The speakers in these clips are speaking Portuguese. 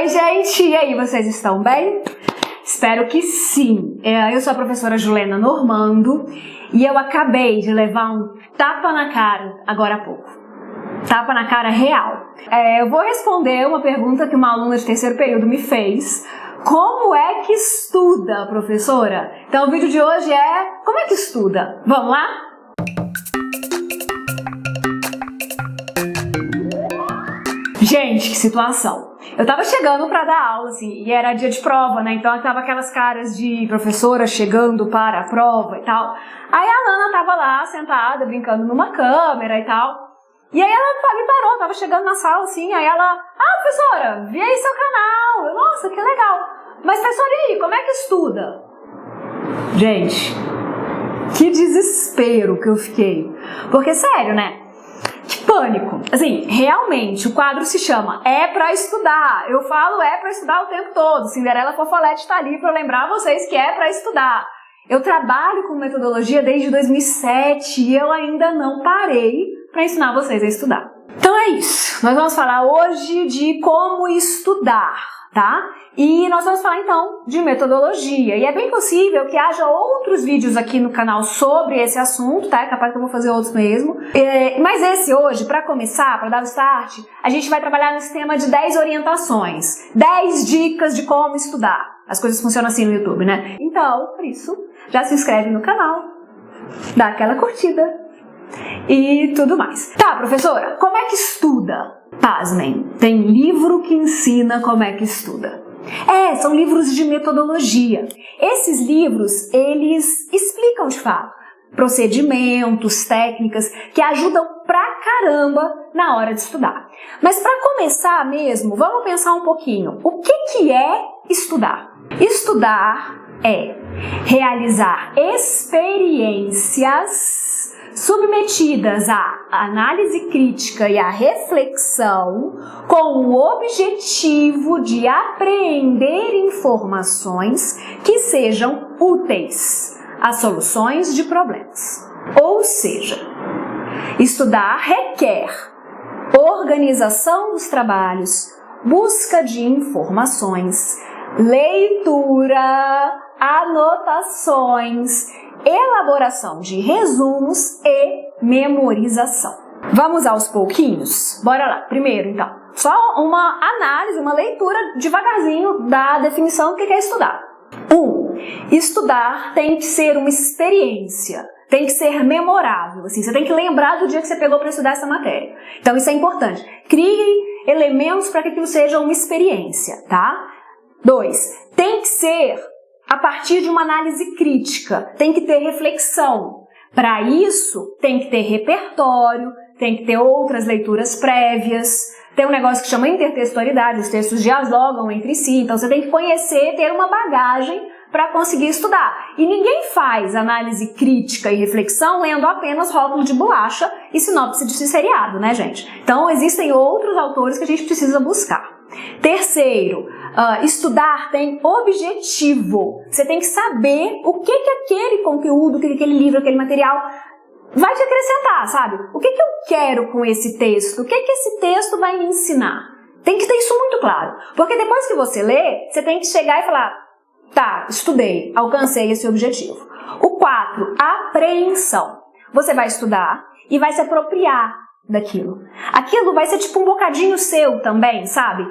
Oi, gente! E aí, vocês estão bem? Espero que sim. Eu sou a professora Julena Normando e eu acabei de levar um tapa na cara agora há pouco. Tapa na cara real. Eu vou responder uma pergunta que uma aluna de terceiro período me fez. Como é que estuda, professora? Então o vídeo de hoje é como é que estuda? Vamos lá? Gente, que situação. Eu tava chegando pra dar aula, assim, e era dia de prova, né? Então tava aquelas caras de professora chegando para a prova e tal. Aí a Ana tava lá, sentada, brincando numa câmera e tal. E aí ela me parou, tava chegando na sala, assim, aí ela... Ah, professora, vi aí seu canal. Eu, nossa, que legal. Mas, professora, e aí, como é que estuda? Gente, que desespero que eu fiquei. Porque, sério, né? Que pânico. Assim, realmente, o quadro se chama É Pra Estudar. Eu falo é pra estudar o tempo todo. Cinderela Fofolete tá ali pra lembrar vocês que é pra estudar. Eu trabalho com metodologia desde 2007 e eu ainda não parei pra ensinar vocês a estudar. Então é isso. Nós vamos falar hoje de como estudar, tá? E nós vamos falar então de metodologia. E é bem possível que haja outros vídeos aqui no canal sobre esse assunto, tá? É capaz que eu vou fazer outros mesmo. Mas esse hoje, para começar, para dar o start, a gente vai trabalhar no sistema de 10 orientações. 10 dicas de como estudar. As coisas funcionam assim no YouTube, né? Então, por isso, já se inscreve no canal, dá aquela curtida e tudo mais. Tá, professora, como é que estuda? Pasmem, tem livro que ensina como é que estuda. São livros de metodologia. Esses livros, eles explicam de fato procedimentos, técnicas que ajudam pra caramba na hora de estudar. Mas para começar mesmo, vamos pensar um pouquinho. O que é estudar? Estudar é realizar experiências submetidas à análise crítica e à reflexão com o objetivo de apreender informações que sejam úteis às soluções de problemas. Ou seja, estudar requer organização dos trabalhos, busca de informações, leitura, anotações, elaboração de resumos e memorização. Vamos aos pouquinhos? Bora lá. Primeiro, então, só uma análise, uma leitura devagarzinho da definição do que é estudar. Estudar tem que ser uma experiência, tem que ser memorável. Assim, você tem que lembrar do dia que você pegou para estudar essa matéria. Então isso é importante. Crie elementos para que aquilo seja uma experiência, tá? 2. Tem que ser a partir de uma análise crítica, tem que ter reflexão. Para isso, tem que ter repertório, tem que ter outras leituras prévias, tem um negócio que chama intertextualidade, os textos dialogam entre si, então você tem que conhecer, ter uma bagagem para conseguir estudar. E ninguém faz análise crítica e reflexão lendo apenas rótulo de bolacha e sinopse de seriado, né, gente? Então, existem outros autores que a gente precisa buscar. Terceiro, estudar tem objetivo. Você tem que saber o que aquele conteúdo, o que aquele livro, aquele material vai te acrescentar, sabe? O que eu quero com esse texto? O que esse texto vai me ensinar? Tem que ter isso muito claro. Porque depois que você lê, você tem que chegar e falar: tá, estudei, alcancei esse objetivo. 4, apreensão. Você vai estudar e vai se apropriar daquilo. Aquilo vai ser tipo um bocadinho seu também, sabe?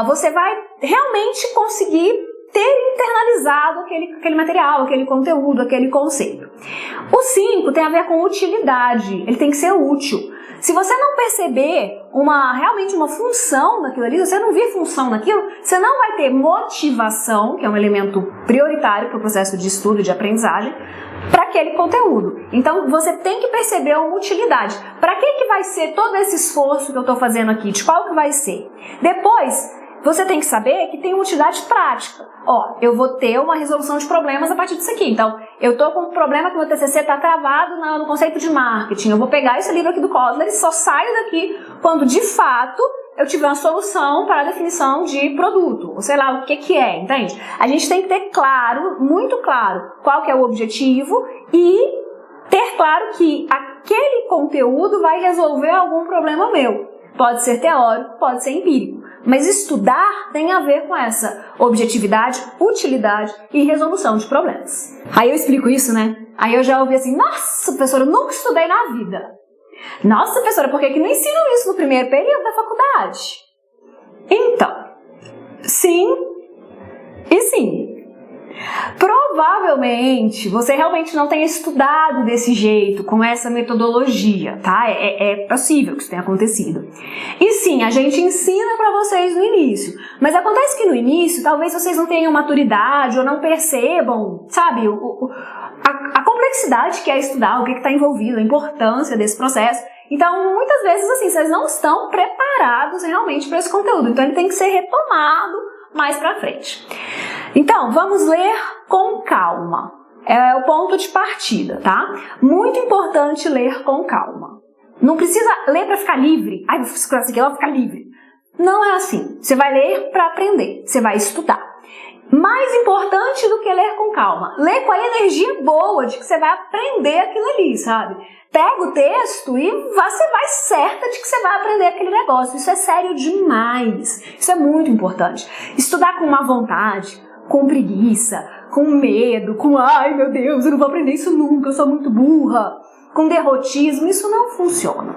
Você vai realmente conseguir ter internalizado aquele material, aquele conteúdo, aquele conceito. 5 tem a ver com utilidade. Ele tem que ser útil. Se você não perceber realmente uma função naquilo ali, se você não vir função naquilo, você não vai ter motivação, que é um elemento prioritário para o processo de estudo e de aprendizagem, para aquele conteúdo. Então, você tem que perceber uma utilidade. Para que vai ser todo esse esforço que eu estou fazendo aqui? De qual que vai ser? Depois, você tem que saber que tem uma utilidade prática. Eu vou ter uma resolução de problemas a partir disso aqui. Então, eu estou com um problema que o meu TCC está travado no conceito de marketing. Eu vou pegar esse livro aqui do Kotler e só saio daqui quando, de fato, eu tiver uma solução para a definição de produto. Ou sei lá, o que é, entende? A gente tem que ter claro, muito claro, qual que é o objetivo e ter claro que aquele conteúdo vai resolver algum problema meu. Pode ser teórico, pode ser empírico. Mas estudar tem a ver com essa objetividade, utilidade e resolução de problemas. Aí eu explico isso, né? Aí eu já ouvi assim, nossa, professora, eu nunca estudei na vida. Nossa, professora, por que não ensinam isso no primeiro período da faculdade? Então, sim e sim. Provavelmente você realmente não tenha estudado desse jeito, com essa metodologia, tá? É possível que isso tenha acontecido. E sim, a gente ensina pra vocês no início, mas acontece que no início talvez vocês não tenham maturidade ou não percebam, sabe, a complexidade que é estudar, o que está envolvido, a importância desse processo. Então, muitas vezes, assim, vocês não estão preparados realmente para esse conteúdo, então ele tem que ser retomado mais pra frente. Então, vamos ler com calma. É o ponto de partida, tá? Muito importante ler com calma. Não precisa ler para ficar livre. Ai, vou escrever isso aqui, eu vou ficar livre. Não é assim. Você vai ler para aprender. Você vai estudar. Mais importante do que ler com calma, ler com a energia boa de que você vai aprender aquilo ali, sabe? Pega o texto e você vai certa de que você vai aprender aquele negócio. Isso é sério demais. Isso é muito importante. Estudar com má vontade, com preguiça, com medo, com ai meu Deus, eu não vou aprender isso nunca, eu sou muito burra, com derrotismo, isso não funciona.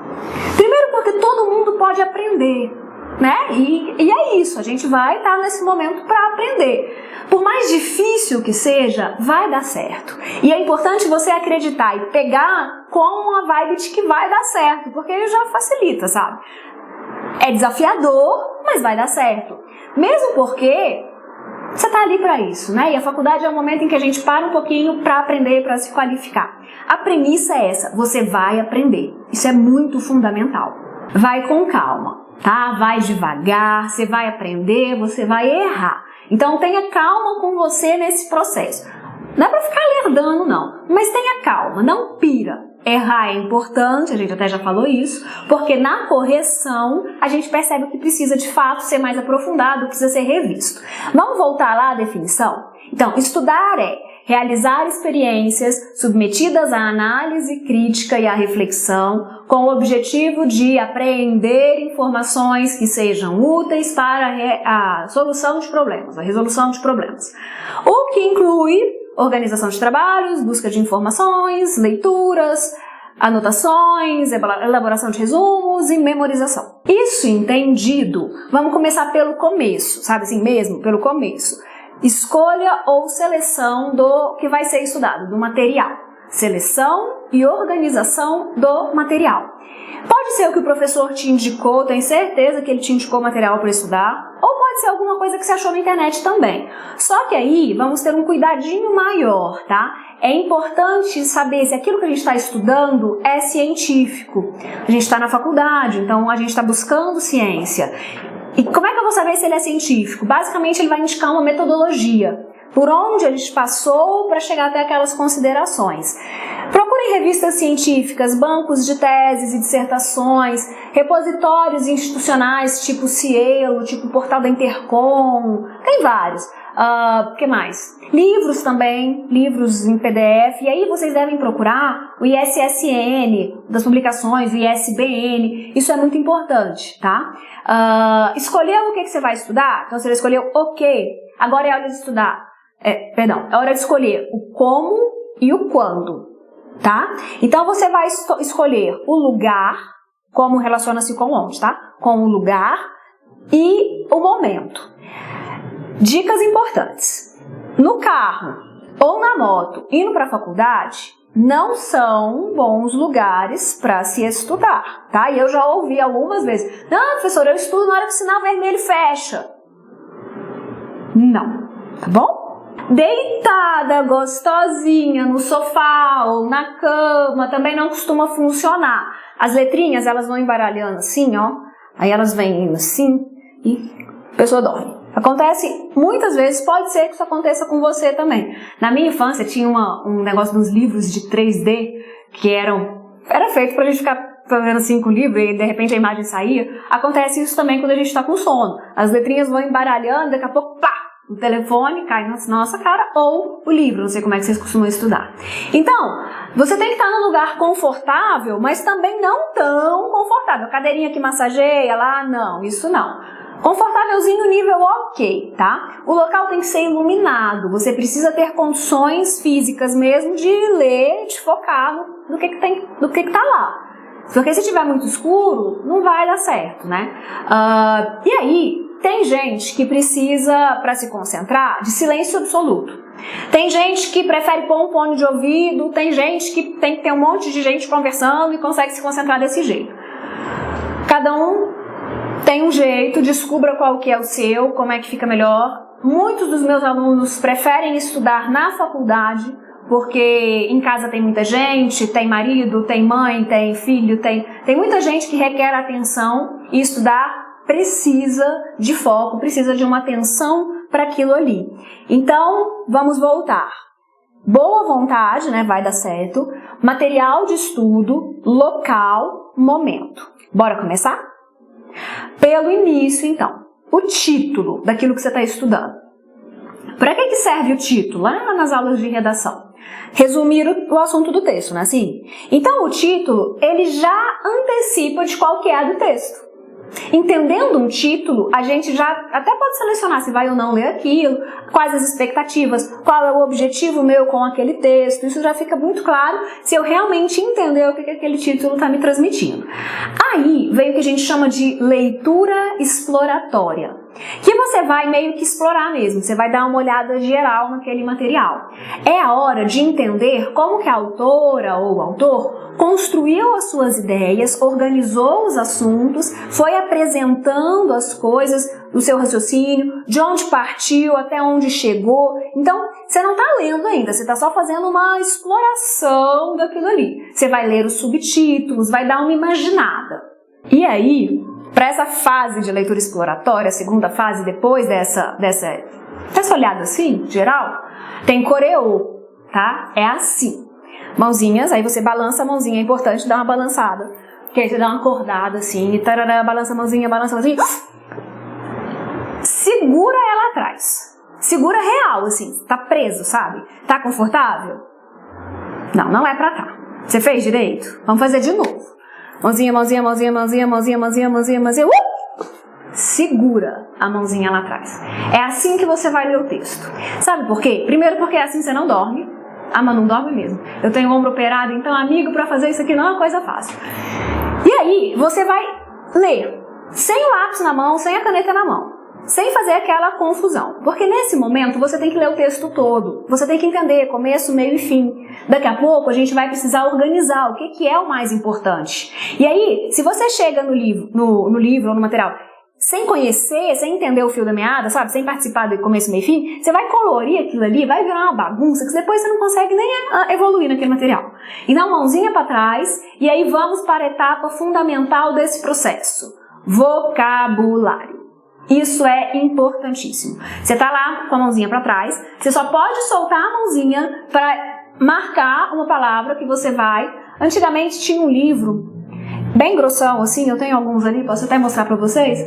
Primeiro porque todo mundo pode aprender, né? E é isso, a gente vai estar nesse momento para aprender. Por mais difícil que seja, vai dar certo. E é importante você acreditar e pegar com uma vibe de que vai dar certo, porque já facilita, sabe? É desafiador, mas vai dar certo. Mesmo porque você tá ali para isso, né? E a faculdade é o momento em que a gente para um pouquinho para aprender, para se qualificar. A premissa é essa, você vai aprender. Isso é muito fundamental. Vai com calma, tá? Vai devagar, você vai aprender, você vai errar. Então tenha calma com você nesse processo. Não é para ficar lerdando, não. Mas tenha calma, não pira. Errar é importante, a gente até já falou isso, porque na correção a gente percebe que precisa de fato ser mais aprofundado, precisa ser revisto. Vamos voltar lá à definição? Então, estudar é realizar experiências submetidas à análise crítica e à reflexão com o objetivo de apreender informações que sejam úteis para a solução de problemas, a resolução de problemas. O que inclui organização de trabalhos, busca de informações, leituras, anotações, elaboração de resumos e memorização. Isso entendido, vamos começar pelo começo, sabe assim mesmo? Pelo começo. Escolha ou seleção do que vai ser estudado, do material. Seleção e organização do material. Pode ser o que o professor te indicou, tenho certeza que ele te indicou material para estudar, ou pode ser alguma coisa que você achou na internet também. Só que aí vamos ter um cuidadinho maior, tá? É importante saber se aquilo que a gente está estudando é científico. A gente está na faculdade, então a gente está buscando ciência. E como é que eu vou saber se ele é científico? Basicamente ele vai indicar uma metodologia. Por onde ele passou para chegar até aquelas considerações. Procure revistas científicas, bancos de teses e dissertações, repositórios institucionais tipo Cielo, tipo Portal da Intercom, tem vários. O que mais? Livros também, livros em PDF, e aí vocês devem procurar o ISSN das publicações, o ISBN, isso é muito importante, tá? Escolheu o que você vai estudar? Então você escolheu o quê? Agora é hora de estudar. É hora de escolher o como e o quando, tá? Então você vai escolher o lugar, como relaciona-se com onde, tá? Com o lugar e o momento. Dicas importantes. No carro ou na moto, indo para a faculdade, não são bons lugares para se estudar, tá? E eu já ouvi algumas vezes, não, professor, eu estudo na hora que o sinal vermelho fecha. Não, tá bom? Deitada, gostosinha, no sofá ou na cama, também não costuma funcionar. As letrinhas, elas vão embaralhando assim, ó. Aí elas vêm indo assim e a pessoa dorme. Acontece muitas vezes, pode ser que isso aconteça com você também. Na minha infância tinha um negócio dos livros de 3D que era feito pra gente ficar fazendo assim com o livro e de repente a imagem saía. Acontece isso também quando a gente tá com sono. As letrinhas vão embaralhando, daqui a pouco, pá! O telefone cai na nossa cara ou o livro, não sei como é que vocês costumam estudar. Então, você tem que estar num lugar confortável, mas também não tão confortável. Cadeirinha que massageia lá, não, isso não. Confortávelzinho, nível ok, tá? O local tem que ser iluminado, você precisa ter condições físicas mesmo de ler, de focar no que tá lá. Porque se tiver muito escuro, não vai dar certo, né? E aí, tem gente que precisa, para se concentrar, de silêncio absoluto. Tem gente que prefere pôr um fone de ouvido, tem gente que tem que ter um monte de gente conversando e consegue se concentrar desse jeito. Cada um tem um jeito, descubra qual que é o seu, como é que fica melhor. Muitos dos meus alunos preferem estudar na faculdade, porque em casa tem muita gente, tem marido, tem mãe, tem filho, tem muita gente que requer atenção e estudar precisa de foco, precisa de uma atenção para aquilo ali. Então, vamos voltar. Boa vontade, né, vai dar certo. Material de estudo, local, momento. Bora começar? Pelo início, então, o título daquilo que você está estudando. Para que serve o título? Lá nas aulas de redação. Resumir o assunto do texto, não é assim? Então, o título, ele já antecipa de qual que é do texto. Entendendo um título, a gente já até pode selecionar se vai ou não ler aquilo, quais as expectativas, qual é o objetivo meu com aquele texto. Isso já fica muito claro se eu realmente entender o que aquele título está me transmitindo. Aí vem o que a gente chama de leitura exploratória, que você vai meio que explorar mesmo, você vai dar uma olhada geral naquele material. É a hora de entender como que a autora ou o autor construiu as suas ideias, organizou os assuntos, foi apresentando as coisas do seu raciocínio, de onde partiu, até onde chegou. Então, você não está lendo ainda, você está só fazendo uma exploração daquilo ali. Você vai ler os subtítulos, vai dar uma imaginada. E aí, para essa fase de leitura exploratória, a segunda fase depois dessa olhada assim, geral, tem coreô, tá? É assim. Mãozinhas, aí você balança a mãozinha, é importante dar uma balançada. Porque aí você dá uma acordada assim, e tarará, balança a mãozinha, segura ela atrás. Segura real, assim, tá preso, sabe? Tá confortável? Não, não é pra tá. Você fez direito? Vamos fazer de novo. Mãozinha, mãozinha, mãozinha, mãozinha, mãozinha, mãozinha, mãozinha, mãozinha. Segura a mãozinha lá atrás. É assim que você vai ler o texto. Sabe por quê? Primeiro porque assim você não dorme. Ah, mas não dorme mesmo. Eu tenho o ombro operado, então, amigo, pra fazer isso aqui não é uma coisa fácil. E aí, você vai ler sem o lápis na mão, sem a caneta na mão, sem fazer aquela confusão. Porque nesse momento, você tem que ler o texto todo. Você tem que entender começo, meio e fim. Daqui a pouco, a gente vai precisar organizar o que é o mais importante. E aí, se você chega no livro ou no material sem conhecer, sem entender o fio da meada, sabe? Sem participar do começo, meio e fim, você vai colorir aquilo ali, vai virar uma bagunça que depois você não consegue nem evoluir naquele material. Então, mãozinha para trás, e aí vamos para a etapa fundamental desse processo. Vocabulário. Isso é importantíssimo. Você está lá com a mãozinha para trás, você só pode soltar a mãozinha para marcar uma palavra que você vai... Antigamente tinha um livro bem grossão, assim, eu tenho alguns ali, posso até mostrar para vocês,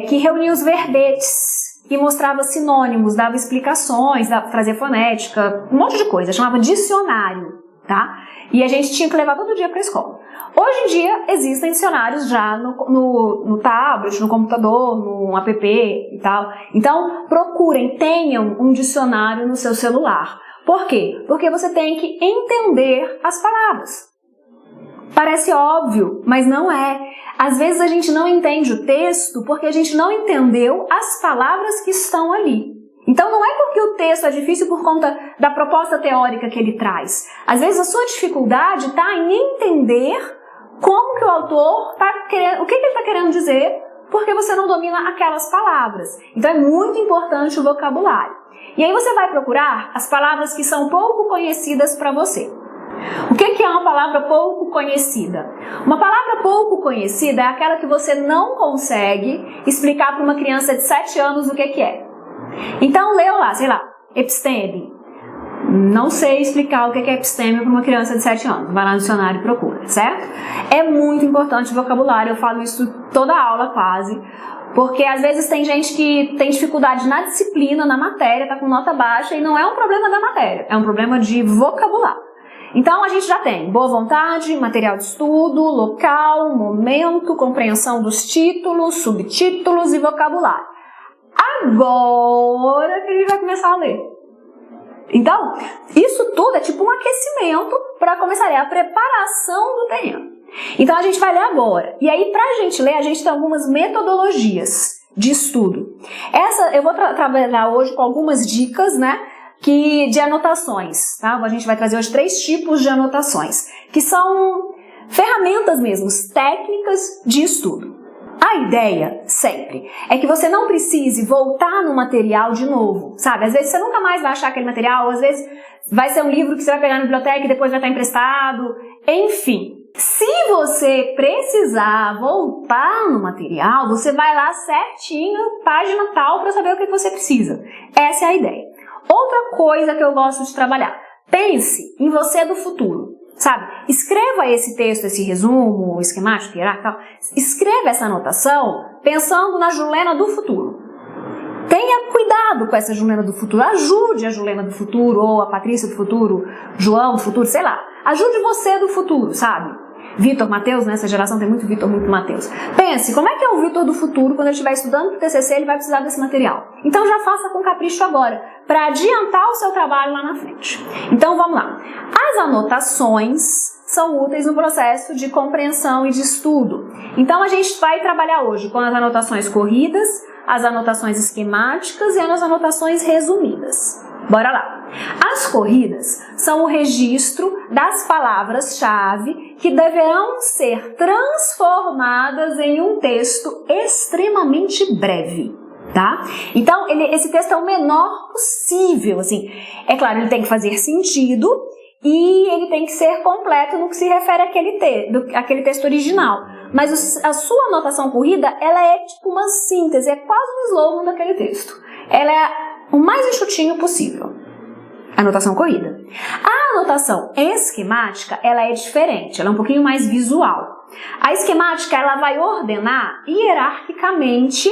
que reunia os verbetes e mostrava sinônimos, dava explicações, trazia fonética, um monte de coisa, chamava dicionário, tá? E a gente tinha que levar todo dia para a escola. Hoje em dia existem dicionários já no tablet, no computador, no app e tal. Então, procurem, tenham um dicionário no seu celular. Por quê? Porque você tem que entender as palavras. Parece óbvio, mas não é. Às vezes a gente não entende o texto porque a gente não entendeu as palavras que estão ali. Então não é porque o texto é difícil por conta da proposta teórica que ele traz. Às vezes a sua dificuldade está em entender como que o autor está querendo, o que ele está querendo dizer, porque você não domina aquelas palavras. Então é muito importante o vocabulário. E aí você vai procurar as palavras que são pouco conhecidas para você. O que é uma palavra pouco conhecida? Uma palavra pouco conhecida é aquela que você não consegue explicar para uma criança de 7 anos o que é. Então, leu lá, sei lá, episteme. Não sei explicar o que é episteme para uma criança de 7 anos. Vai lá no dicionário e procura, certo? É muito importante o vocabulário, eu falo isso toda aula quase. Porque às vezes tem gente que tem dificuldade na disciplina, na matéria, tá com nota baixa e não é um problema da matéria, é um problema de vocabulário. Então a gente já tem boa vontade, material de estudo, local, momento, compreensão dos títulos, subtítulos e vocabulário. Agora que a gente vai começar a ler. Então, isso tudo é tipo um aquecimento para começar a ler, a preparação do terreno. Então a gente vai ler agora. E aí, para a gente ler, a gente tem algumas metodologias de estudo. Eu vou trabalhar hoje com algumas dicas, né? De anotações, tá? A gente vai trazer hoje 3 tipos de anotações, que são ferramentas mesmo, técnicas de estudo. A ideia, sempre, é que você não precise voltar no material de novo, sabe? Às vezes você nunca mais vai achar aquele material, às vezes vai ser um livro que você vai pegar na biblioteca e depois vai estar emprestado, enfim. Se você precisar voltar no material, você vai lá certinho, página tal, para saber o que você precisa. Essa é a ideia. Outra coisa que eu gosto de trabalhar, pense em você do futuro, sabe? Escreva esse texto, esse resumo, esquemático, tal. Escreva essa anotação pensando na Julena do futuro. Tenha cuidado com essa Julena do futuro, ajude a Julena do futuro, ou a Patrícia do futuro, João do futuro, sei lá. Ajude você do futuro, sabe? Vitor, Mateus, nessa geração tem muito Vitor, muito Mateus. Pense, como é que é o Vitor do futuro, quando ele estiver estudando para o TCC, ele vai precisar desse material. Então já faça com capricho agora, para adiantar o seu trabalho lá na frente. Então vamos lá. As anotações são úteis no processo de compreensão e de estudo. Então a gente vai trabalhar hoje com as anotações corridas, as anotações esquemáticas e as anotações resumidas. Bora lá! As corridas são o registro das palavras-chave que deverão ser transformadas em um texto extremamente breve, tá? Então, esse texto é o menor possível, assim. É claro, ele tem que fazer sentido e ele tem que ser completo no que se refere àquele texto original. Mas a sua anotação corrida, ela é tipo uma síntese, é quase um slogan daquele texto. Ela é o mais enxutinho possível. Anotação corrida. A anotação esquemática, ela é diferente, ela é um pouquinho mais visual. A esquemática, ela vai ordenar hierarquicamente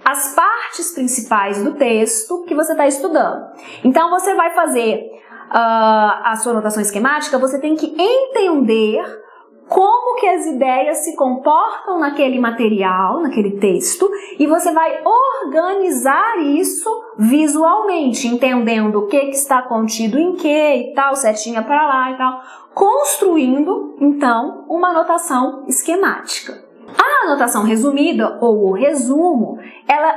as partes principais do texto que você está estudando. Então, você vai fazer a sua anotação esquemática, você tem que entender como que as ideias se comportam naquele material, naquele texto, e você vai organizar isso visualmente, entendendo o que está contido em que e tal, setinha para lá e tal, construindo, então, uma anotação esquemática. A anotação resumida, ou o resumo,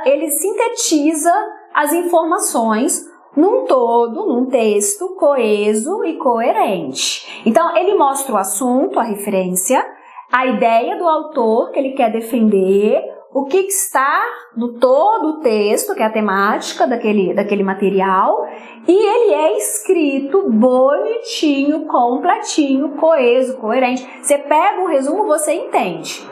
ele sintetiza as informações num todo, num texto coeso e coerente. Então, ele mostra o assunto, a referência, a ideia do autor que ele quer defender, o que está no todo o texto, que é a temática daquele material, e ele é escrito bonitinho, completinho, coeso, coerente. Você pega o resumo, você entende.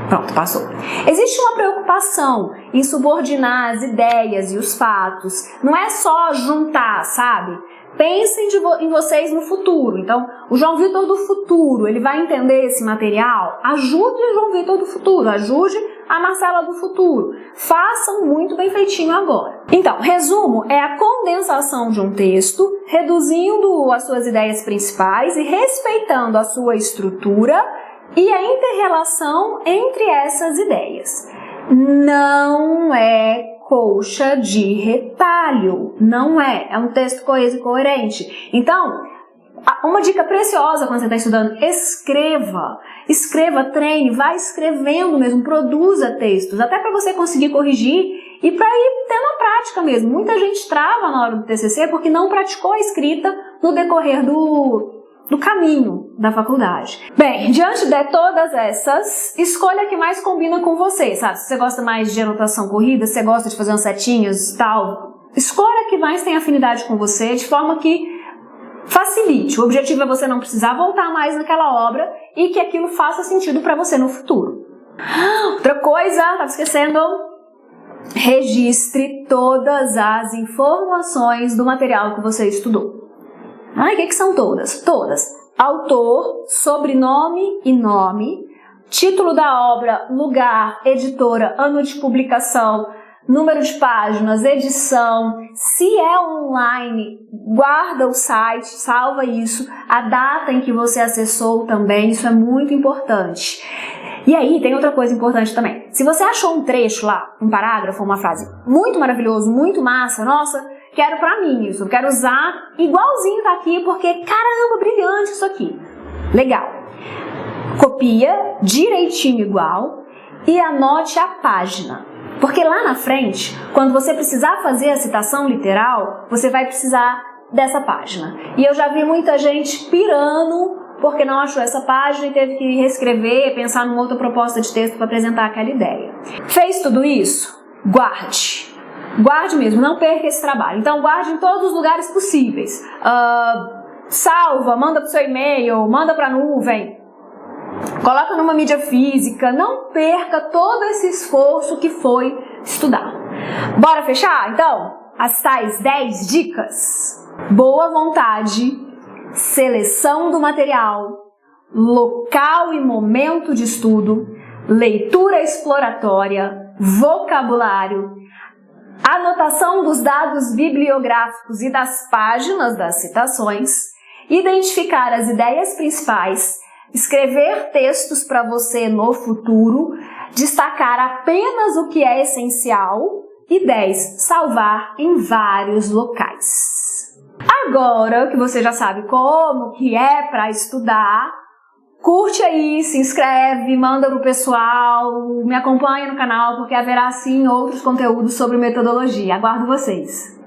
Pronto, passou. Existe uma preocupação em subordinar as ideias e os fatos. Não é só juntar, sabe? Pensem em vocês no futuro. Então, o João Vitor do futuro, ele vai entender esse material? Ajude o João Vitor do futuro, ajude a Marcela do futuro. Façam muito bem feitinho agora. Então, resumo é a condensação de um texto, reduzindo as suas ideias principais e respeitando a sua estrutura e a inter-relação entre essas ideias. Não é colcha de retalho, não é. É um texto coeso e coerente. Então, uma dica preciosa quando você está estudando, escreva, treine, vá escrevendo mesmo, produza textos, até para você conseguir corrigir e para ir tendo a prática mesmo. Muita gente trava na hora do TCC porque não praticou a escrita no decorrer do caminho da faculdade. Bem, diante de todas essas, escolha a que mais combina com você, sabe? Se você gosta mais de anotação corrida, se você gosta de fazer umas setinhas e tal, escolha a que mais tem afinidade com você, de forma que facilite. O objetivo é você não precisar voltar mais naquela obra e que aquilo faça sentido para você no futuro. Outra coisa, estava esquecendo, registre todas as informações do material que você estudou. O que são todas? Todas. Autor, sobrenome e nome, título da obra, lugar, editora, ano de publicação, número de páginas, edição. Se é online, guarda o site, salva isso, a data em que você acessou também, isso é muito importante. E aí, tem outra coisa importante também. Se você achou um trecho lá, um parágrafo, uma frase muito maravilhoso, muito massa, nossa, quero pra mim isso, eu quero usar igualzinho tá aqui, porque caramba, brilhante isso aqui. Legal. Copia direitinho igual e anote a página. Porque lá na frente, quando você precisar fazer a citação literal, você vai precisar dessa página. E eu já vi muita gente pirando porque não achou essa página e teve que reescrever, pensar numa outra proposta de texto para apresentar aquela ideia. Fez tudo isso? Guarde. Guarde mesmo, não perca esse trabalho. Então guarde em todos os lugares possíveis. Salva, manda para o seu e-mail, manda para a nuvem. Coloca numa mídia física, não perca todo esse esforço que foi estudar. Bora fechar, então? As tais 10 dicas. Boa vontade, seleção do material, local e momento de estudo, leitura exploratória, vocabulário, anotação dos dados bibliográficos e das páginas das citações, identificar as ideias principais, escrever textos para você no futuro, destacar apenas o que é essencial e 10. Salvar em vários locais. Agora que você já sabe como que é para estudar, curte aí, se inscreve, manda pro pessoal, me acompanha no canal porque haverá sim outros conteúdos sobre metodologia. Aguardo vocês!